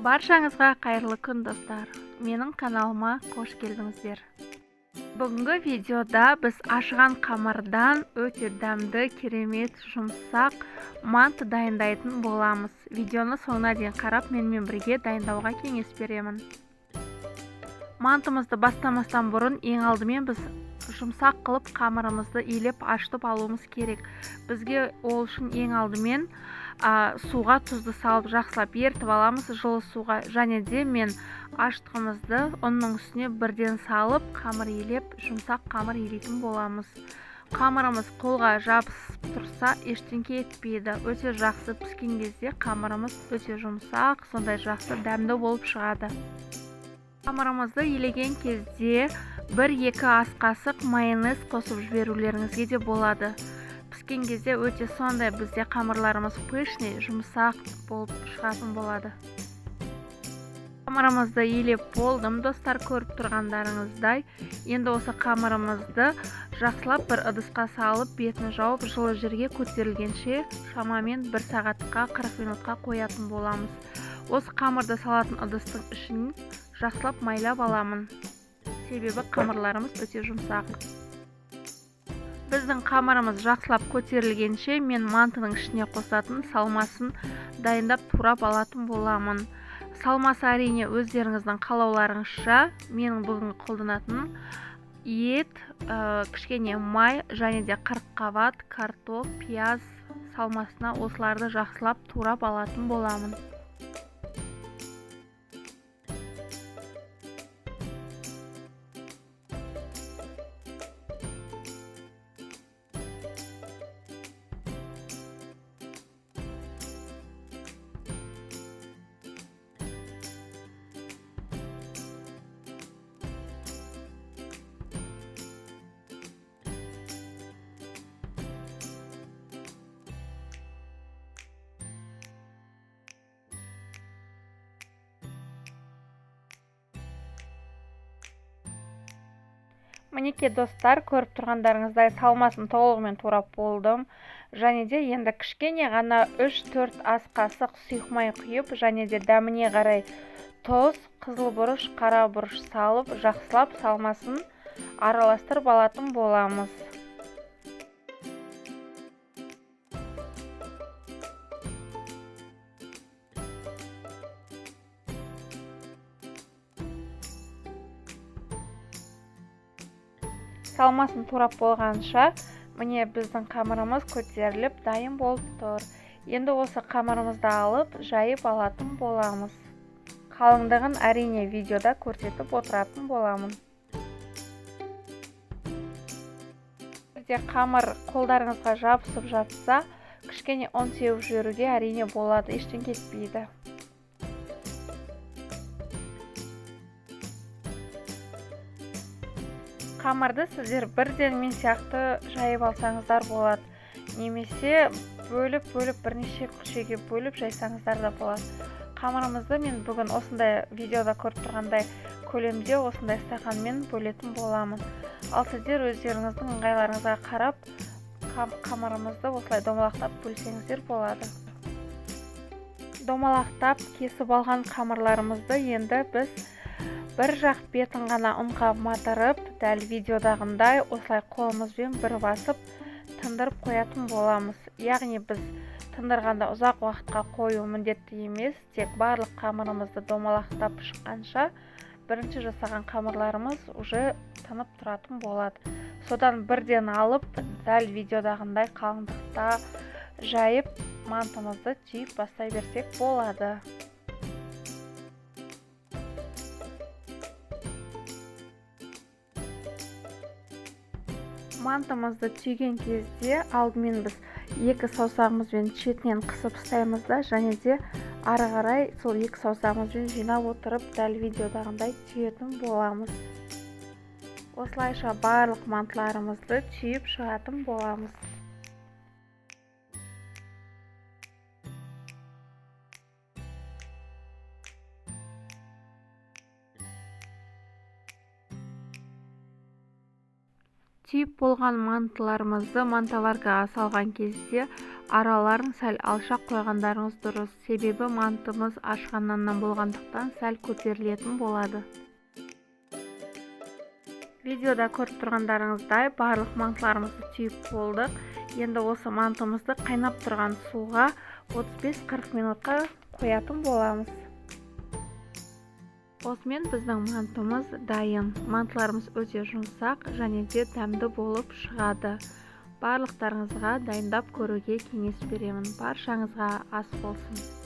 Баршаңызға қайырлы күн достар. Менің каналыма қош келдіңіздер. Бүгінгі видеода біз ашыған қамырдан өте дәмді, керемет, жұмсақ манты дайындайтын боламыз. Видеоны соңына дейін қарап, менімен бірге дайындауға кеңес беремін. Мантымызды бастамастан бұрын ең алдымен біз жұмсақ қылып қамырымызды илеп ашытып алуымыз керек. Бізге ол үшін ең алдымен суға тұзды салып жақсылап ертіп аламыз, жылы суға. Және де мен ашытқымызды ұнның үстіне бірден салып, қамыр илеп, жұмсақ қамыр илейтін боламыз. Қамырымыз қолға жабысып тұрса, ештеңке етпейді. Өте жақсы піскен кезде қамырымыз өте жұмсақ, сондай жақсы дәмді болып шығады. Қамырымызды илеген кезде 1-2 ас қасық майонез қосып жіберулеріңізге де болады. Піскен кезде өте сондай бізде қамырларымыз пышный, жұмсақ болып шығатын болады. Қамырымызды илеп болдым, достар, көріп тұрғандарыңыздай. Енді осы қамырымызды жақсылап бір ыдысқа салып, бетін жауып, жылы жерге көтерілгенше шамамен 1 сағатқа 40 минутқа қоятын боламыз. Осы қамырды салатын ыдыстың ішін жақсылап майлап аламын. Себебі қамырларымыз өте жұмсақ. Біздің қамырымыз жақсылап көтерілгенше мен мантының ішіне қосатын салмасын дайындап турап алатын боламын. Салмасы әрине өздеріңіздің қалауларыңызша. Менің бүгін қолданатын ет, кішкене май және де қырыққабат, картоп, пияз салмасына осыларды жақсылап турап алатын боламын. Мінеке достар, көріп тұрғандарыңыздай салмасын толығымен турап болдым. Және де енді кішкене ғана 3-4 ас қасық сұйық май құйып, және де дәміне қарай тұз, қызыл бұрыш, қара бұрыш салып, жақсылап салмасын араластырып алатын боламыз. Салмасын турап болғанша, міне біздің қамырымыз көтеріліп дайын болып тұр. Енді осы қамырымызды алып, жайып алатын боламыз. Қалыңдығын әрине видеода көрсетіп отыратын боламын. Егерде қамыр қолдарыңызға жабысып жатса, кішкене ұн сеуіп жіберуге әрине болады, ештеңе етпейді. Қамырды сіздер бірден мен сияқты жайып алсаңыздар болады. Немесе бөліп бірнеше күлшеге бөліп жайсаңыздар да болады. Қамырымызды мен бүгін осындай видеода көріп тұрғандай көлемде осындай стақанмен бөлетін боламын. Ал сіздер өздеріңіздің ыңғайларыңызға қарап қамырымызды осылай домалақтап бөлсеңіздер болады. Домалақтап кесіп алған қамырларымызды енді біз бір жақ бетін ғана ұнға матырып, дәл видеодағындай осылай қолымызбен бір басып тындырып қоятын боламыз. Яғни біз тындырғанда ұзақ уақытқа қою міндетті емес, тек барлық қамырымызды домалақтап шыққанша бірінші жасаған қамырларымыз уже тынып тұратын болады. Содан бірден алып, дәл видеодағындай қалыңдықта жайып, мантымызды түйіп бастай берсек болады. Мантымызды түйген кезде алдымен біз 2 саусағымызбен шетінен қысып ұстаймыз да, және де ары қарай сол 2 саусағымызбен жинап отырып, дәл видеодағындай түйетін боламыз. Осылайша барлық мантыларымызды түйіп шығатын боламыз. Түйіп болған мантыларымызды мантоваркаға салған кезде араларын сәл алшақ қойғандарыңыз дұрыс, себебі мантымыз ашқан наннан болғандықтан сәл көтерілетін болады. Видеода көріп тұрғандарыңыздай барлық мантыларымызды түйіп болдық. Енді осы мантымызды қайнап тұрған суға 35-40 минутқа қоятын боламыз. Осымен біздің мантымыз дайын. Мантыларымыз өте жұмсақ және де дәмді болып шығады. Барлықтарыңызға дайындап көруге кеңес беремін. Баршаңызға ас болсын.